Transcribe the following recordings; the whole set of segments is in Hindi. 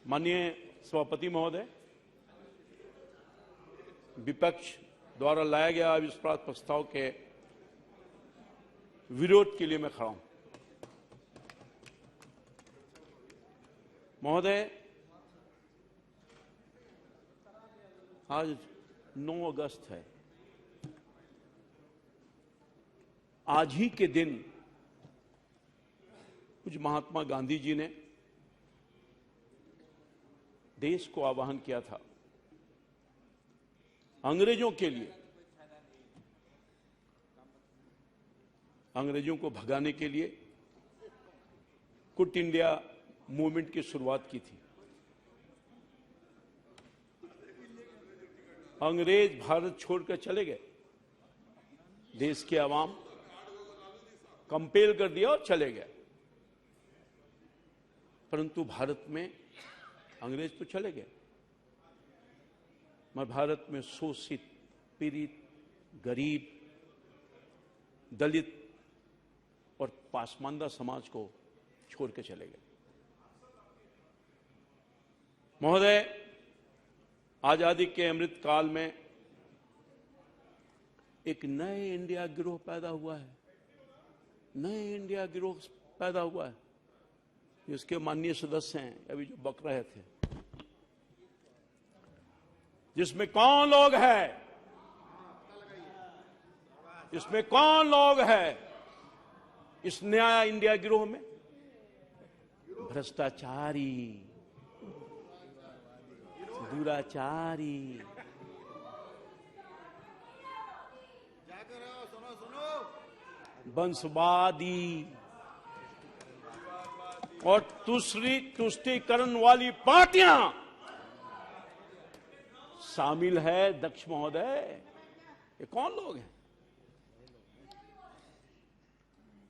माननीय सभापति महोदय, विपक्ष द्वारा लाया गया अविश्वास प्रस्ताव के विरोध के लिए मैं खड़ा हूं। महोदय, आज 9 अगस्त है। आज ही के दिन कुछ महात्मा गांधी जी ने देश को आह्वान किया था अंग्रेजों के लिए, अंग्रेजों को भगाने के लिए क्विट इंडिया मूवमेंट की शुरुआत की थी। अंग्रेज भारत छोड़कर चले गए, देश के आवाम कंपेल कर दिया और चले गए, परंतु भारत में अंग्रेज तो चले गए, मगर भारत में शोषित, पीड़ित, गरीब, दलित और पासमानदा समाज को छोड़ के चले गए। महोदय, आजादी के अमृत काल में एक नए इंडिया गिरोह पैदा हुआ है, नए इंडिया गिरोह पैदा हुआ है, जिसके माननीय सदस्य हैं अभी जो बक रहे थे, जिसमें कौन लोग हैं, इसमें कौन लोग हैं इस नया इंडिया गिरोह में? भ्रष्टाचारी, दुराचारी, वंशवादी और तुष्टीकरण वाली पार्टियां शामिल है। दक्ष महोदय, ये कौन लोग हैं?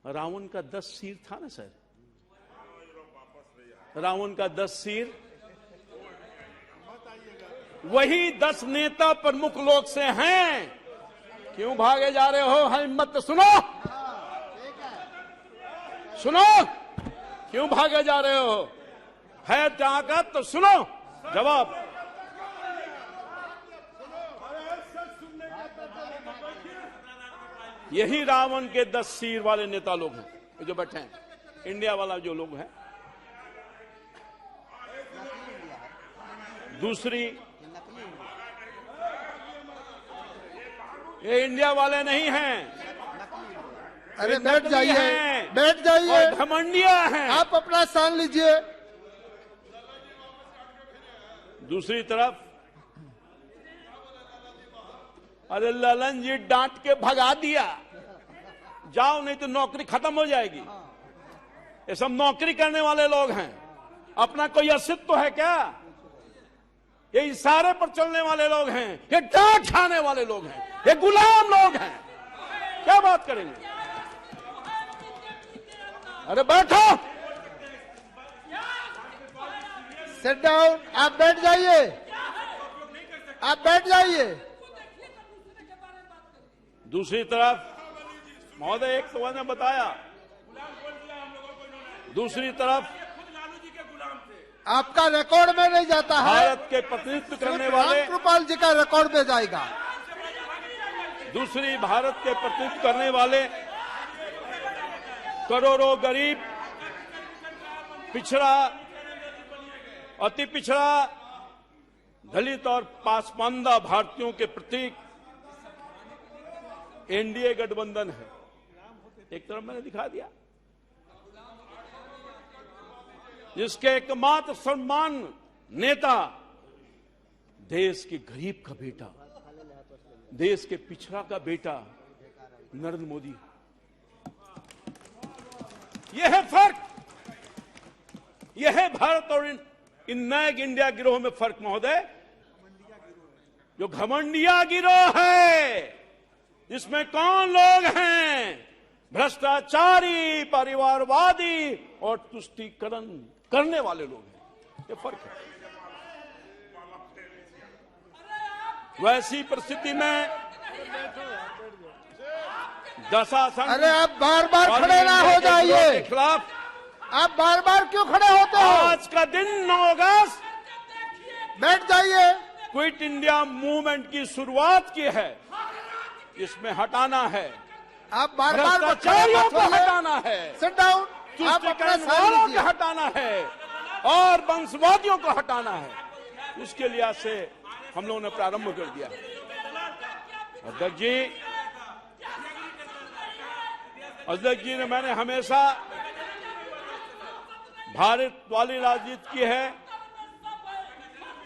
रावण का 10 सिर था ना सर, रावण का 10 सिर, वही 10 नेता प्रमुख लोग से हैं। क्यों भागे जा रहे हो? हिम्मत तो सुनो, सुनो, क्यों भागे जा रहे हो? है ताकत तो सुनो जवाब। यही रावण के 10 सिर वाले नेता लोग हैं जो बैठे हैं, इंडिया वाला जो लोग हैं। दूसरी, ये इंडिया वाले नहीं हैं। अरे बैठ जाइए, बैठ जाइए, घमंडिया हैं। आप अपना स्थान लीजिए। दूसरी तरफ, अरे ललन जी डांट के भगा दिया, जाओ नहीं तो नौकरी खत्म हो जाएगी। ये सब नौकरी करने वाले लोग हैं, अपना कोई अस्तित्व है क्या? ये इशारे पर चलने वाले लोग हैं, ये डांट खाने वाले लोग हैं, ये गुलाम लोग हैं। क्या बात करेंगे? अरे बैठो, सिट डाउन। आप बैठ जाइए, आप बैठ जाइए। दूसरी तरफ, महोदय एक तो मैंने बताया, दूसरी तरफ आपका रिकॉर्ड में नहीं जाता है, भारत के प्रतिनिधित्व करने वाले रामकृपाल जी का रिकॉर्ड में जाएगा। दूसरी, भारत के प्रतिनिधित्व करने वाले करोड़ों गरीब, पिछड़ा, अति पिछड़ा, दलित और पासमानदा भारतीयों के प्रतीक एनडीए गठबंधन है। एक तरफ मैंने दिखा दिया, जिसके एकमात्र सम्मान नेता देश के गरीब का बेटा, देश के पिछड़ा का बेटा नरेंद्र मोदी। यह है फर्क, यह है भारत और इन नए इंडिया गिरोह में फर्क महोदय। जो घमंडिया गिरोह है, जिसमें कौन लोग हैं? भ्रष्टाचारी, परिवारवादी और तुष्टीकरण करने वाले लोग हैं। ये फर्क है। वैसी परिस्थिति में दशासन, अरे आप बार बार खड़े ना हो जाइए, के खिलाफ आप बार बार क्यों खड़े होते हो? आज का दिन 9 अगस्त बैठ जाइए। क्विट इंडिया मूवमेंट की शुरुआत की है, इसमें हटाना है, आप बार बार भ्रष्टाचारियों को हटाना है, सिट डाउन। आप अपना तुष्टिकरण स्थान वालों को लीजिए। हटाना है और वंशवादियों को हटाना है। इसके लिए से हम लोगों ने प्रारंभ कर दिया। अध्यक्ष जी ने मैंने हमेशा भारत वाली राजनीति की है,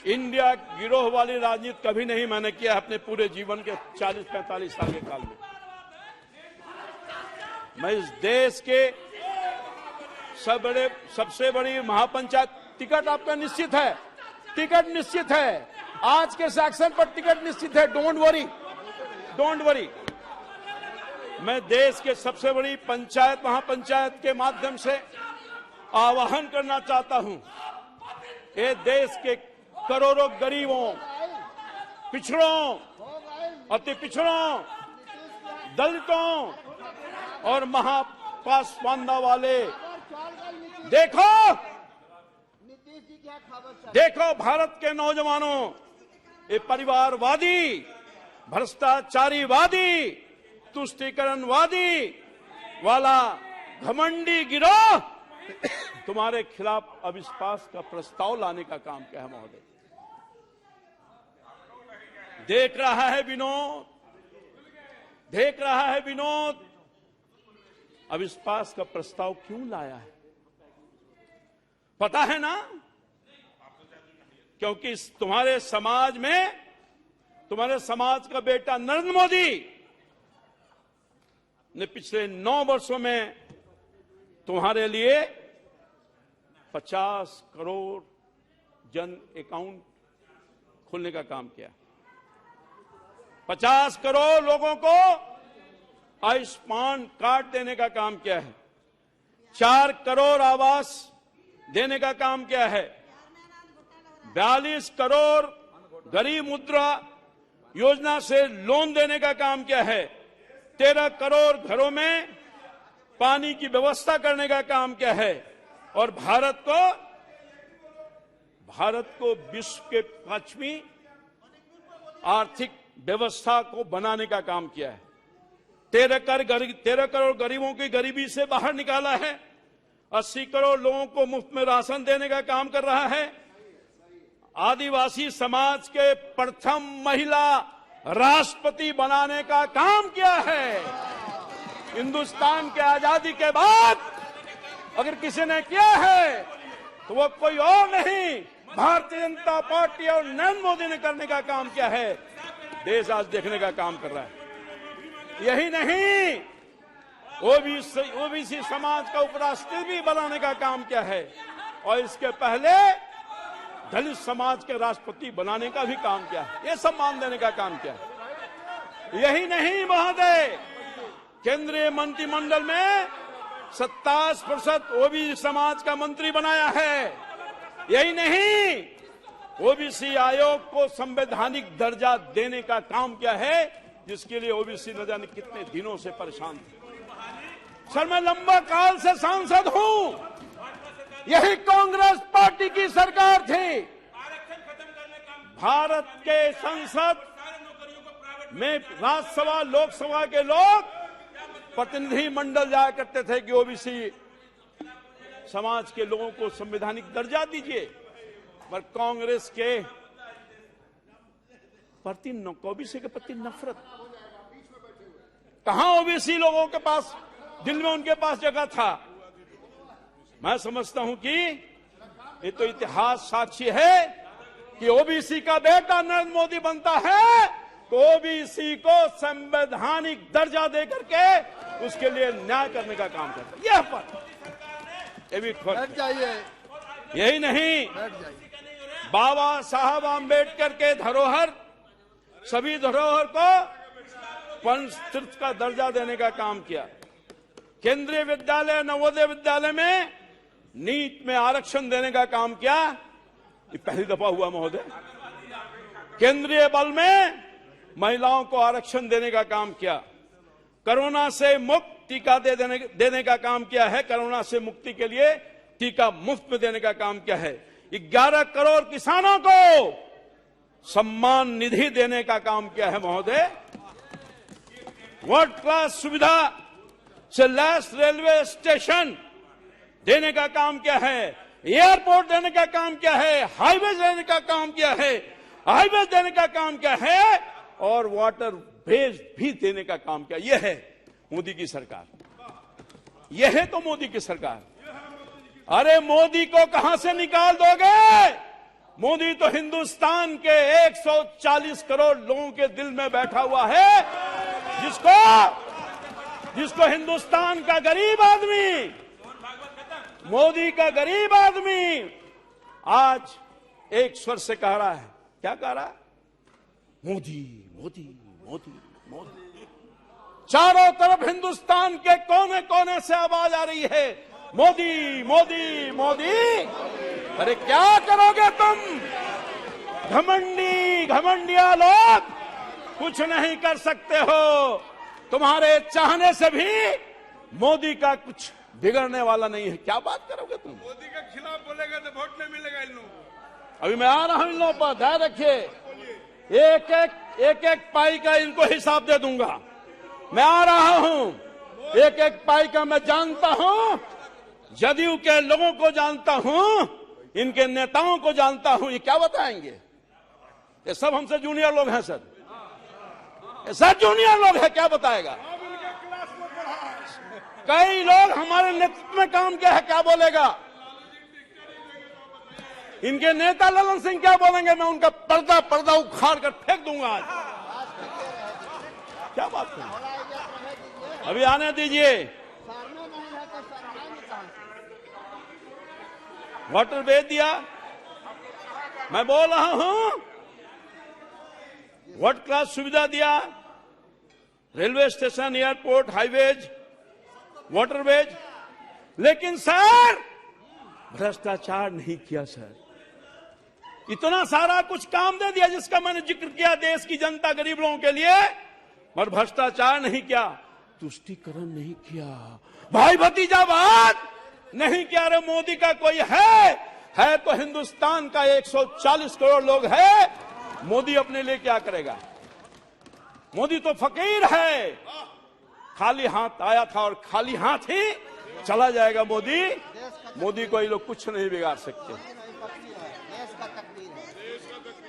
इंडिया गिरोह वाली राजनीति कभी नहीं मैंने किया अपने पूरे जीवन के 40-45 साल के काल में। मैं इस देश के सबसे बड़ी महापंचायत, टिकट आपका निश्चित है, टिकट निश्चित है, आज के सेक्शन पर टिकट निश्चित है, डोंट वरी। मैं देश के सबसे बड़ी पंचायत महापंचायत के माध्यम से आह्वान करना चाहता हूं, ये देश के करोड़ों गरीबों, पिछड़ों, अति पिछड़ों, दलितों और महापासवानता वाले, देखो भारत के नौजवानों, ये परिवारवादी, भ्रष्टाचारीवादी, तुष्टीकरणवादी वाला घमंडी गिरोह तुम्हारे खिलाफ अविश्वास का प्रस्ताव लाने का काम क्या है महोदय? देख रहा है विनोद, अविश्वास का प्रस्ताव क्यों लाया है? पता है ना, क्योंकि तुम्हारे समाज में, तुम्हारे समाज का बेटा नरेंद्र मोदी ने पिछले 9 वर्षों में तुम्हारे लिए 50 करोड़ जन अकाउंट खोलने का काम किया, 50 करोड़ लोगों को आयुष्मान कार्ड देने का काम किया है, 4 करोड़ आवास देने का काम किया है, 42 करोड़ गरीब मुद्रा योजना से लोन देने का काम किया है, 13 करोड़ घरों में पानी की व्यवस्था करने का काम किया है और भारत को विश्व के 5वीं आर्थिक व्यवस्था को बनाने का काम किया है, 13 करोड़ गरीबों की गरीबी से बाहर निकाला है, 80 करोड़ लोगों को मुफ्त में राशन देने का काम कर रहा है, आदिवासी समाज के प्रथम महिला राष्ट्रपति बनाने का काम किया है। हिंदुस्तान के आजादी के बाद अगर किसी ने किया है तो वो कोई और नहीं, भारतीय जनता पार्टी और नरेंद्र मोदी ने करने का काम किया है। देश आज देखने का काम कर रहा है। यही नहीं, ओबीसी समाज का उपराष्ट्रपति भी बनाने का काम किया है और इसके पहले दलित समाज के राष्ट्रपति बनाने का भी काम किया है, ये सम्मान देने का काम किया है। यही नहीं महोदय, केंद्रीय मंत्रिमंडल में 27% ओबीसी समाज का मंत्री बनाया है। यही नहीं, ओबीसी आयोग को संवैधानिक दर्जा देने का काम किया है, जिसके लिए ओबीसी न जाने कितने दिनों से परेशान थे। सर, मैं लंबा काल से सांसद हूं, यही कांग्रेस पार्टी की सरकार थी। भारत के संसद में राज्यसभा लोकसभा के लोग प्रतिनिधि मंडल जाया करते थे कि ओबीसी समाज के लोगों को संवैधानिक दर्जा दीजिए, पर कांग्रेस के प्रति ओबीसी के प्रति नफरत। कहां ओबीसी लोगों के पास, दिल में उनके पास जगह था। मैं समझता हूं कि ये तो इतिहास साक्षी है कि ओबीसी का बेटा नरेंद्र मोदी बनता है तो ओबीसी को संवैधानिक दर्जा देकर के उसके लिए न्याय करने का काम करता है। यह पर ये भी बैठ जाइए। यही नहीं, बैठ जाइए। बाबा साहब आम्बेडकर के धरोहर, सभी धरोहर को पंचतीर्थ का दर्जा देने का काम किया। केंद्रीय विद्यालय, नवोदय विद्यालय में नीट में आरक्षण देने का काम किया, ये पहली दफा हुआ महोदय। केंद्रीय बल में महिलाओं को आरक्षण देने का काम किया। कोरोना से मुक्त टीका देने का काम किया है, कोरोना से मुक्ति के लिए टीका मुफ्त में देने का काम किया है। 11 करोड़ किसानों को सम्मान निधि देने का काम किया है महोदय। वर्ल्ड क्लास सुविधा से लैस रेलवे स्टेशन देने का काम किया है, एयरपोर्ट देने का काम किया है, हाईवे देने का काम किया है, हाईवे देने का काम किया है और वाटर बेस भी देने का काम किया। यह है मोदी की सरकार, यह है तो मोदी की सरकार। अरे मोदी को कहां से निकाल दोगे? मोदी तो हिंदुस्तान के 140 करोड़ लोगों के दिल में बैठा हुआ है, जिसको हिंदुस्तान का गरीब आदमी, मोदी का गरीब आदमी आज एक स्वर से कह रहा है। क्या कह रहा है? मोदी मोदी मोदी मोदी। चारों तरफ हिंदुस्तान के कोने कोने से आवाज आ रही है, मोदी मोदी मोदी। अरे क्या करोगे तुम? घमंडिया लोग कुछ नहीं कर सकते हो। तुम्हारे चाहने से भी मोदी का कुछ बिगड़ने वाला नहीं है। क्या बात करोगे तुम? मोदी के खिलाफ बोलेगा तो वोट नहीं मिलेगा इन लोगों को। अभी मैं आ रहा हूं इन लोगों पर, ध्यान रखिए। एक एक पाई का इनको हिसाब दे दूंगा। मैं आ रहा हूं, एक एक पाई का मैं जानता हूं, जदयू के लोगों को जानता हूं, इनके नेताओं को जानता हूं। ये क्या बताएंगे? ये सब हमसे जूनियर लोग हैं सर, ये सब जूनियर लोग हैं। क्या बताएगा? कई लोग हमारे नेतृत्व में काम किया है, क्या बोलेगा? इनके नेता ललन सिंह क्या बोलेंगे? मैं उनका पर्दा उखाड़ कर फेंक दूंगा आज। क्या बात करें? अभी आने दीजिए। वाटर बेच दिया, मैं बोल रहा हूं। वर्ल्ड क्लास सुविधा दिया, railway station, airport, highways, waterways, लेकिन सर भ्रष्टाचार नहीं किया सर। इतना सारा कुछ काम दे दिया जिसका मैंने जिक्र किया देश की जनता, गरीब लोगों के लिए, पर भ्रष्टाचार नहीं किया, तुष्टीकरण नहीं किया, भाई भतीजावाद नहीं किया। अरे मोदी का कोई है तो हिंदुस्तान का 140 करोड़ लोग है। मोदी अपने लिए क्या करेगा? मोदी तो फकीर है, खाली हाथ आया था और खाली हाथ ही चला जाएगा। मोदी को ये लोग कुछ नहीं बिगाड़ सकते।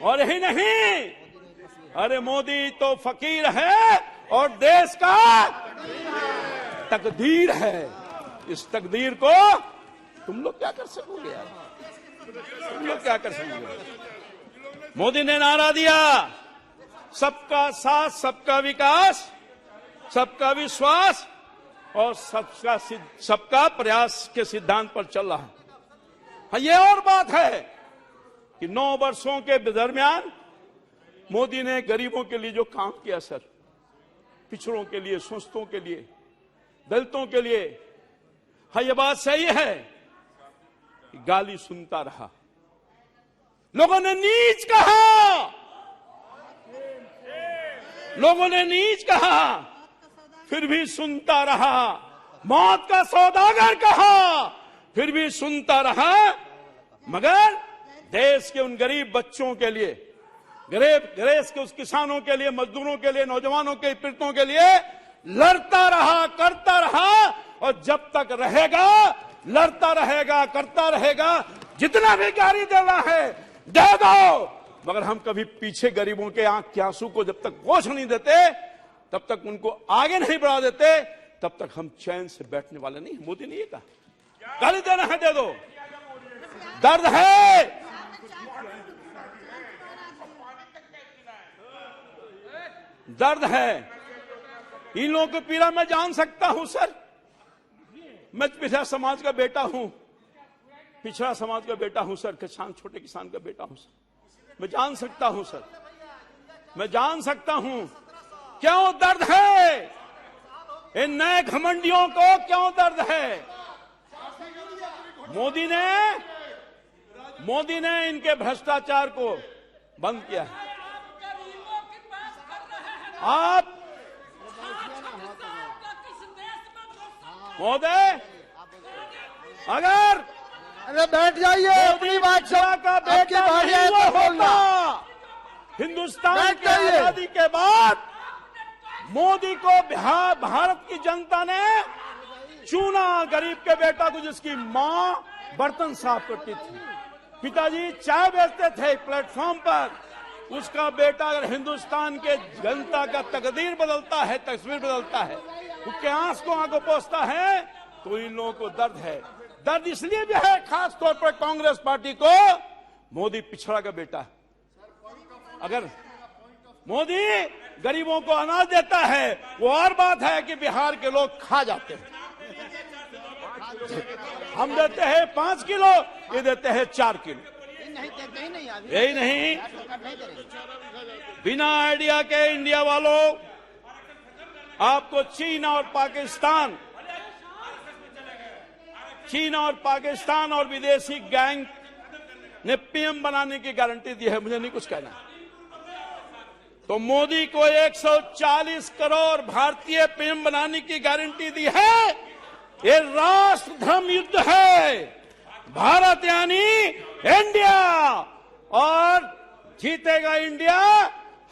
और यही नहीं, अरे मोदी तो फकीर है और देश का तकदीर है। इस तकदीर को तुम लोग क्या कर सकोगे यार? तुम लोग क्या कर सकोगे? मोदी ने नारा दिया, सबका साथ, सबका विकास, सबका विश्वास और सबका प्रयास के सिद्धांत पर चल रहा है। हाँ, ये और बात है कि 9 वर्षों के दरमियान मोदी ने गरीबों के लिए जो काम किया सर, पिछड़ों के लिए, शोषितों के लिए, दलितों के लिए, हाँ ये बात सही है कि गाली सुनता रहा, लोगों ने नीच कहा, लोगों ने नीच कहा, फिर भी सुनता रहा। मौत का सौदागर कहा, फिर भी सुनता रहा। मगर देश के उन गरीब बच्चों के लिए, देश के उस किसानों के लिए, मजदूरों के लिए, नौजवानों के पीड़ितों के लिए लड़ता रहा, करता रहा। और जब तक रहेगा लड़ता रहेगा, करता रहेगा। जितना भी गाली देना है दे दो, मगर हम कभी पीछे गरीबों के आंख के आंसू को जब तक पोंछ नहीं देते, तब तक उनको आगे नहीं बढ़ा देते, तब तक हम चैन से बैठने वाले नहीं। मोदी ने ये कहा, गाली देना है दे दो, दर्द है, दर्द है। इन लोगों की पीड़ा मैं जान सकता हूं सर। मैं पिछड़ा समाज का बेटा हूं, पिछड़ा समाज का बेटा हूं सर, किसान, छोटे किसान का बेटा हूं सर। मैं जान सकता हूं सर, मैं जान सकता हूं क्यों दर्द है। इन नए घमंडियों को क्यों दर्द है। मोदी ने इनके भ्रष्टाचार को बंद किया है। आप महोदय, अरे बैठ जाइए, अपनी बात पिछड़ा का आपकी बेटा बारी नहीं है वो तो बोलना। होता। हिंदुस्तान बैठ की जाइए। आजादी के बाद मोदी को भारत की जनता ने चुना, गरीब के बेटा को, जिसकी मां बर्तन साफ करती थी, पिताजी चाय बेचते थे प्लेटफॉर्म पर, उसका बेटा अगर हिंदुस्तान के जनता का तकदीर बदलता है, तस्वीर बदलता है, उसके आंस को आंखों पोंछता है, तो इन लोगों को दर्द है। दर्द इसलिए भी है खास तौर पर कांग्रेस पार्टी को, मोदी पिछड़ा का बेटा है। अगर मोदी गरीबों को अनाज देता है, वो और बात है कि बिहार के लोग खा जाते हैं। हम देते हैं 5 किलो, ये देते हैं 4 किलो। यही नहीं, बिना आइडिया के इंडिया वालों, आपको चीन और पाकिस्तान और विदेशी गैंग ने पीएम बनाने की गारंटी दी है। मुझे नहीं कुछ कहना। तो मोदी को 140 करोड़ भारतीय पीएम बनाने की गारंटी दी है। ये राष्ट्र धर्म युद्ध है। भारत यानी इंडिया, और जीतेगा इंडिया,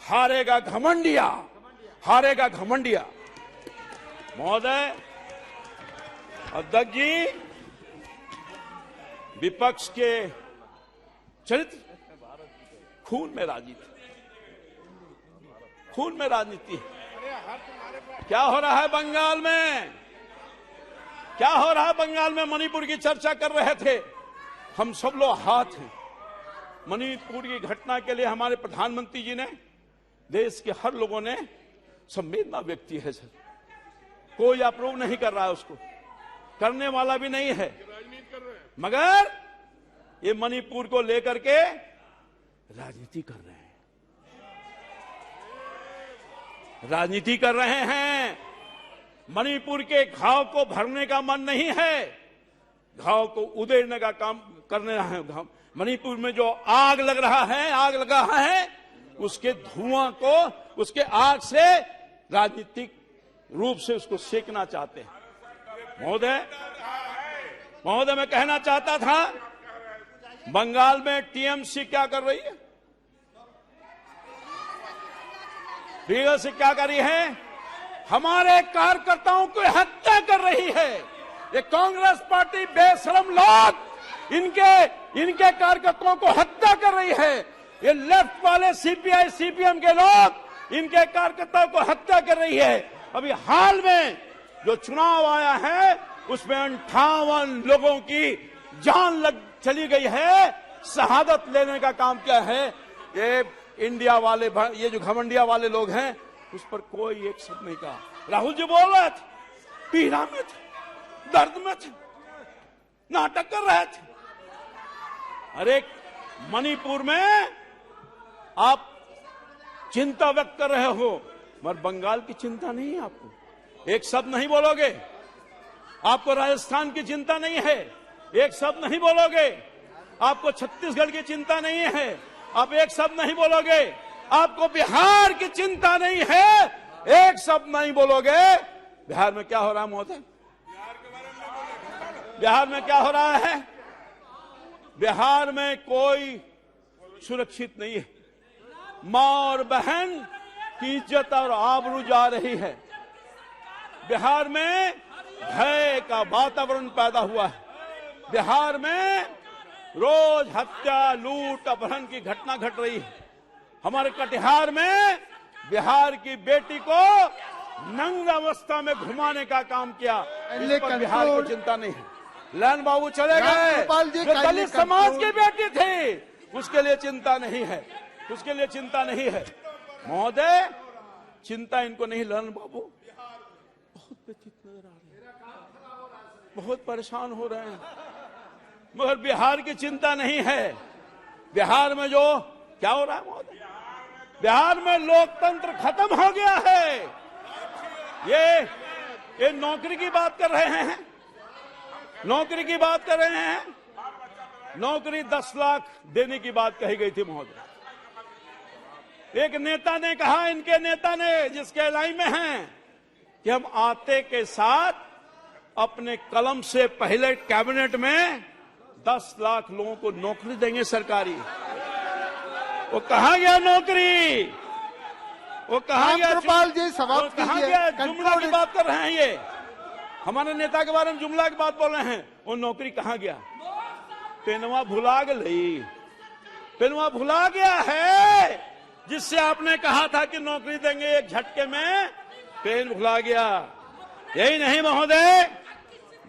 हारेगा घमंडिया, हारेगा घमंडिया। महोदय अध्यक्ष जी, विपक्ष के चरित्र खून में राजनीति, खून में राजनीति है। क्या हो रहा है बंगाल में? क्या हो रहा है बंगाल में? मणिपुर की चर्चा कर रहे थे हम सब लोग, हाथ हैं। मणिपुर की घटना के लिए हमारे प्रधानमंत्री जी ने, देश के हर लोगों ने संवेदना व्यक्त की है। सर, कोई अप्रूव नहीं कर रहा है, उसको करने वाला भी नहीं है, मगर ये मणिपुर को लेकर के राजनीति कर रहे हैं, राजनीति कर रहे हैं। मणिपुर के घाव को भरने का मन नहीं है, घाव को उधेड़ने का काम करने रहा है। मणिपुर में जो आग लग रहा है, आग लगा है, उसके धुआं को, उसके आग से राजनीतिक रूप से उसको सेकना चाहते हैं। महोदय मैं कहना चाहता था, बंगाल में टीएमसी क्या कर रही है? टीएमसी क्या कर रही है? हमारे कार्यकर्ताओं की हत्या कर रही है। ये कांग्रेस पार्टी बेशरम लोग इनके कार्यकर्ताओं को हत्या कर रही है। ये लेफ्ट वाले सीपीआई सीपीएम के लोग इनके कार्यकर्ताओं को हत्या कर रही है। अभी हाल में जो चुनाव आया है, उसमें 58 लोगों की जान चली गई है, शहादत लेने का काम किया है। ये इंडिया वाले, ये जो घमंडिया वाले लोग हैं, उस पर कोई एक शब्द नहीं कहा। राहुल जी बोल रहे थे, पीड़ा में थे, दर्द में थे, नाटक कर रहे थे। अरे मणिपुर में आप चिंता व्यक्त कर रहे हो, मगर बंगाल की चिंता नहीं है आपको, एक शब्द नहीं बोलोगे। आपको राजस्थान की चिंता नहीं है, एक शब्द नहीं बोलोगे। आपको छत्तीसगढ़ की चिंता नहीं है, आप एक शब्द नहीं बोलोगे। आपको बिहार की चिंता नहीं है, एक शब्द नहीं बोलोगे। बिहार में क्या हो रहा है महोदय? बिहार में क्या हो रहा है? बिहार में कोई सुरक्षित नहीं है। मां और बहन की इज्जत और आबरू जा रही है। बिहार में भय का वातावरण पैदा हुआ है। बिहार में रोज हत्या, लूट, अपहरण की घटना घट रही है। हमारे कटिहार में बिहार की बेटी को नंग अवस्था में घुमाने का काम किया। इस पर बिहार को चिंता नहीं है। लैन बाबू चले गए, जो दलित समाज की बेटी थी, उसके लिए चिंता नहीं है, उसके लिए चिंता नहीं है। महोदय चिंता इनको नहीं। लैन बाबू बहुत व्यथित नजर आ रहे हैं, बहुत परेशान हो रहे हैं, मगर बिहार की चिंता नहीं है। बिहार में जो क्या हो रहा है महोदय? बिहार में लोकतंत्र खत्म हो गया है। ये नौकरी की बात कर रहे हैं, नौकरी की बात कर रहे हैं। नौकरी 10 लाख देने की बात कही गई थी महोदय। एक नेता ने कहा, इनके नेता ने, जिसके लाइन में हैं, कि हम आते के साथ अपने कलम से पहले कैबिनेट में 10 लाख लोगों को नौकरी देंगे सरकारी। वो कहाँ गया नौकरी? वो कहाँ गया? रामकृपाल जी समाप्त कहाँ कीजिए। गया? जुमला की बात कर रहे हैं ये, हमारे नेता के बारे में जुमला की बात बोल रहे हैं। वो नौकरी कहाँ गया? पेनवा भुला गई, पेनवा भुला गया है जिससे आपने कहा था कि नौकरी देंगे एक झटके में, पेन भुला गया। यही नहीं महोदय,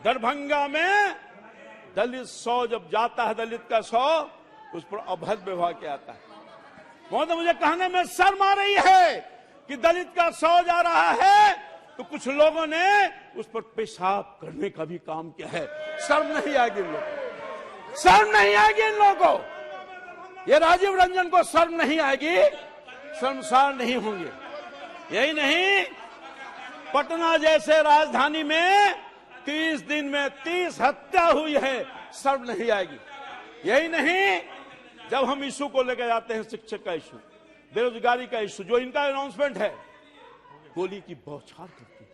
दरभंगा में दलित 100 जब जाता है, दलित का 100 उस पर अभद्र व्यवहार किया जाता है। महोदय मुझे कहने में शर्म आ रही है कि दलित का 100 जा रहा है तो कुछ लोगों ने उस पर पेशाब करने का भी काम किया है। शर्म नहीं आएगी इन लोगों को, शर्म नहीं आएगी इन लोगों को। ये राजीव रंजन को शर्म नहीं आएगी, शर्मसार नहीं होंगे। यही नहीं, पटना जैसे राजधानी में 30 दिन में 30 हत्या हुई है, शर्म नहीं आएगी। यही नहीं, जब हम इशू को लेकर जाते हैं, शिक्षक का इशू, बेरोजगारी का इशू, जो इनका अनाउंसमेंट है, गोली की बौछार करते हैं,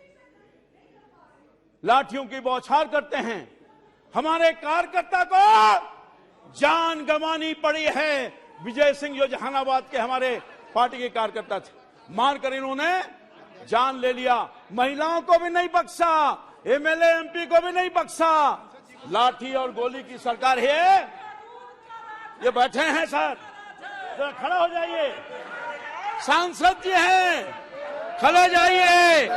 लाठियों की बौछार करते हैं। हमारे कार्यकर्ता को जान गंवानी पड़ी है। विजय सिंह जो जहानाबाद के हमारे पार्टी के कार्यकर्ता थे, मारकर इन्होंने जान ले लिया। महिलाओं को भी नहीं बख्शा, एमएलए एमपी को भी नहीं बख्शा। लाठी और गोली की सरकार है। ये बैठे हैं सर, जरा खड़ा हो जाइए। सांसद जी हैं, खड़े जाइए,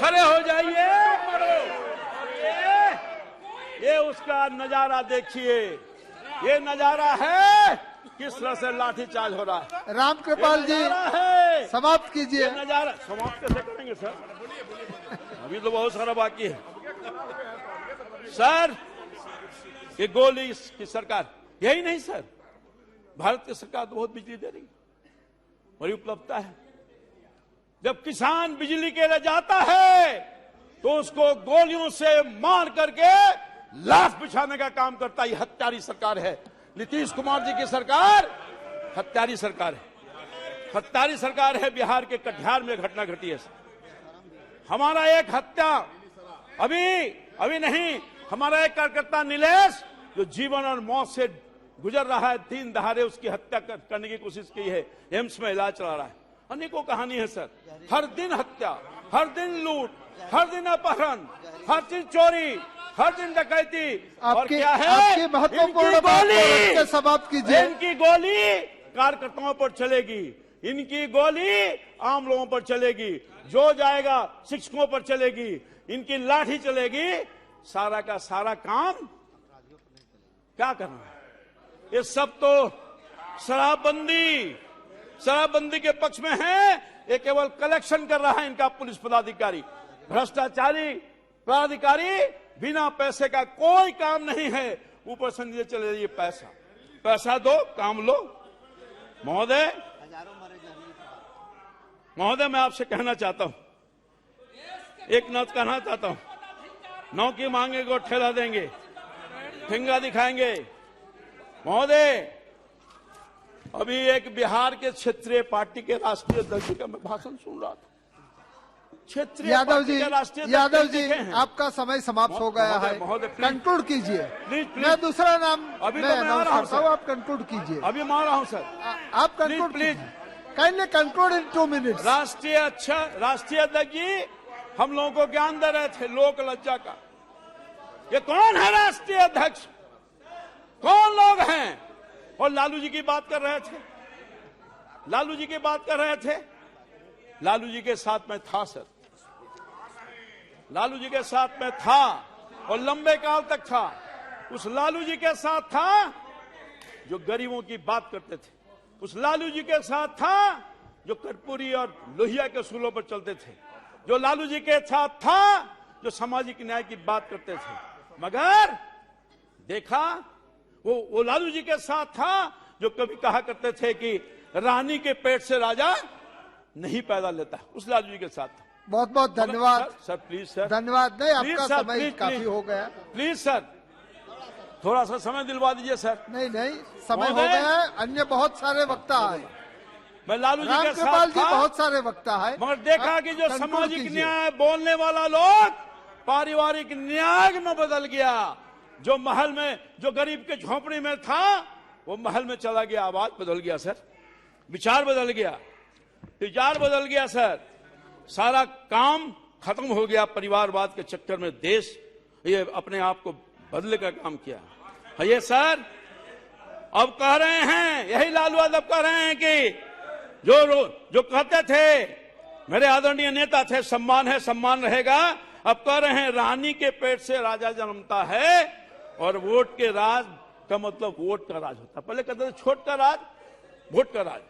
खड़े हो जाइए। ये उसका नजारा देखिए, ये नजारा है किस तरह से लाठीचार्ज हो रहा है। रामकृपाल जी है, समाप्त कीजिए। ये नजारा समाप्त कैसे करेंगे सर? अभी तो बहुत सारा बाकी है सर। ये गोली की सरकार, यही नहीं सर, भारत की सरकार तो बहुत बिजली दे रही है, बड़ी उपलब्धता है। जब किसान बिजली के लिए जाता है तो उसको गोलियों से मार करके लाश बिछाने का काम करता है। ये हत्यारी सरकार है। नीतीश कुमार जी की सरकार हत्यारी सरकार है, हत्यारी सरकार है। बिहार के कटिहार में घटना घटी है। हमारा एक हत्या अभी नहीं, हमारा एक कार्यकर्ता नीलेश जो जीवन और मौत से गुजर रहा है, 3 दहाड़े उसकी हत्या करने की कोशिश की है, एम्स में इलाज चला रहा है। अनेकों कहानी है सर, हर दिन हत्या, हर दिन लूट, हर दिन अपहरण, हर चीज चोरी, हर दिन डकैती। और क्या है, आपकी महत्वपूर्ण बात समाप्त कीजिए। इनकी गोली कार्यकर्ताओं पर चलेगी, इनकी गोली आम लोगों पर चलेगी, जो जाएगा शिक्षकों पर चलेगी, इनकी लाठी चलेगी। सारा का सारा काम क्या करना है? ये सब तो शराबबंदी के पक्ष में है। ये केवल कलेक्शन कर रहा है इनका पुलिस पदाधिकारी, भ्रष्टाचारी पदाधिकारी। बिना पैसे का कोई काम नहीं है, ऊपर से चले जाइए पैसा, पैसा दो काम लो। महोदय मैं आपसे कहना चाहता हूं, एक नौत कहना चाहता हूं, नौकी मांगेंगे ठेला देंगे, ठेंगा दिखाएंगे। महोदय अभी एक बिहार के क्षेत्रीय पार्टी के राष्ट्रीय अध्यक्ष का मैं भाषण सुन रहा था। क्षेत्रीय यादव जी हैं। आपका समय समाप्त हो गया है, कंक्लूड कीजिए। प्लीज। मैं दूसरा नाम अभी तो मैं आ रहा हूं, आप कंक्लूड कीजिए। अभी मैं आ रहा हूं सर, आप conclude please. Kindly conclude in 2 minutes. राष्ट्रीय अध्यक्ष जी हम लोगों को ज्ञान दे रहे थे लोक लज्जा का। ये कौन है राष्ट्रीय अध्यक्ष? कौन लोग हैं? और लालू जी की बात कर रहे थे, लालू जी की बात कर रहे थे। लालू जी के साथ में था सर, लालू जी के साथ में था और लंबे काल तक था। उस लालू जी के साथ था जो गरीबों की बात करते थे, उस लालू जी के साथ था जो कर्पूरी और लोहिया के सूलों पर चलते थे, जो लालू जी के साथ था जो सामाजिक न्याय की बात करते थे। मगर देखा वो लालू जी के साथ था जो कभी कहा करते थे कि रानी के पेट से राजा नहीं पैदा लेता, उस लालू जी के साथ था। बहुत बहुत धन्यवाद सर, प्लीज सर, धन्यवाद। नहीं, प्लीज आपका सर, समय प्लीज, काफी प्लीज, हो गया। प्लीज सर, थोड़ा सा समय दिलवा दीजिए सर। नहीं समय हो गया है। अन्य बहुत सारे वक्ता है, मैं लालू जी के साथ रामकृपाल जी था, बहुत सारे वक्ता है, मगर देखा कि जो कंक्लूड सामाजिक कीजिए। न्याय बोलने वाला लोग पारिवारिक न्याय में बदल गया। जो महल में, जो गरीब के झोंपड़ी में था, वो महल में चला गया। आवाज बदल गया सर, विचार बदल गया, विचार बदल गया सर। सारा काम खत्म हो गया। परिवारवाद के चक्कर में देश ये अपने आप को बदले का काम किया है। ये सर अब कह रहे हैं, यही लालू यादव कह रहे हैं कि जो कहते थे मेरे आदरणीय नेता थे, सम्मान है सम्मान रहेगा, अब कह रहे हैं रानी के पेट से राजा जन्मता है और वोट के राज का मतलब वोट का राज होता। पहले कहते थे छोट का राज, वोट का राज।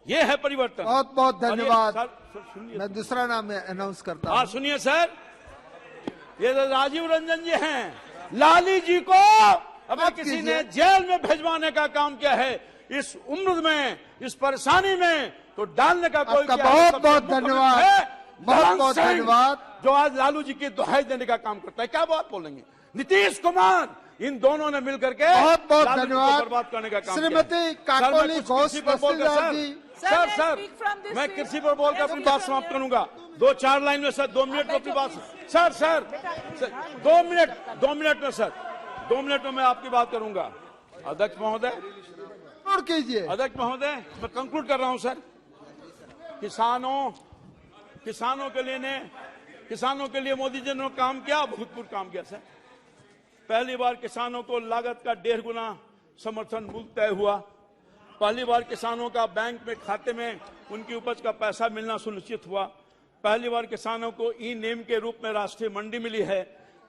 ये है परिवर्तन। बहुत बहुत धन्यवाद। सर सुनिए, मैं दूसरा नाम अनाउंस करता हाँ हूँ। सुनिए सर, ये तो राजीव रंजन जी हैं। लाली जी को अगर माफ किसी कीजिए। ने जेल में भेजवाने का काम किया है, इस उम्र में, इस परेशानी में, तो डालने का कोई आपका किया है। बहुत सबसे बहुत मुख्य धन्यवाद। है बहुत बहुत सिंह, धन्यवाद। जो आज लालू जी की दुहाई देने का काम करता है। क्या बात बोलेंगे? नीतीश कुमार, इन दोनों ने मिलकर के बहुत बहुत लालू जी को धन्यवाद। बर्बाद करने का काम श्रीमती किया है। काकोली सर, मैं कुछ घोष कृषि पर बोलकर- दस्तीदार जी। सर मैं कृषि पर बोलकर अपनी बात समाप्त करूंगा। 2-4 लाइन में सर, 2 मिनट में अपनी बात। सर 2 मिनट में सर, 2 मिनट में मैं आपकी बात करूंगा। अध्यक्ष महोदय, और कीजिए। अध्यक्ष महोदय, मैं कंक्लूड कर रहा हूं सर। किसानों के लिए मोदी जी ने काम किया, भूतपूर्व काम किया सर। पहली बार किसानों को लागत का 1.5 गुना समर्थन मूल्य तय हुआ। पहली बार किसानों का बैंक में खाते में उनकी उपज का पैसा मिलना सुनिश्चित हुआ। पहली बार किसानों को ई नेम के रूप में राष्ट्रीय मंडी मिली है।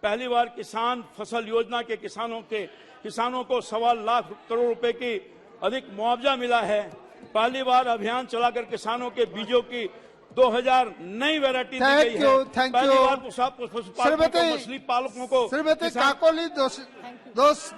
पहली बार किसान फसल योजना के किसानों को 1.25 लाख करोड़ रुपए की अधिक मुआवजा मिला है। पहली बार अभियान चलाकर किसानों के बीजों की 2000 नई वैरायटी दी गई है। थैंक पहली यू। बार पशुपालकों को, मछली पालकों को श्रीमती किसान- काकोली दोष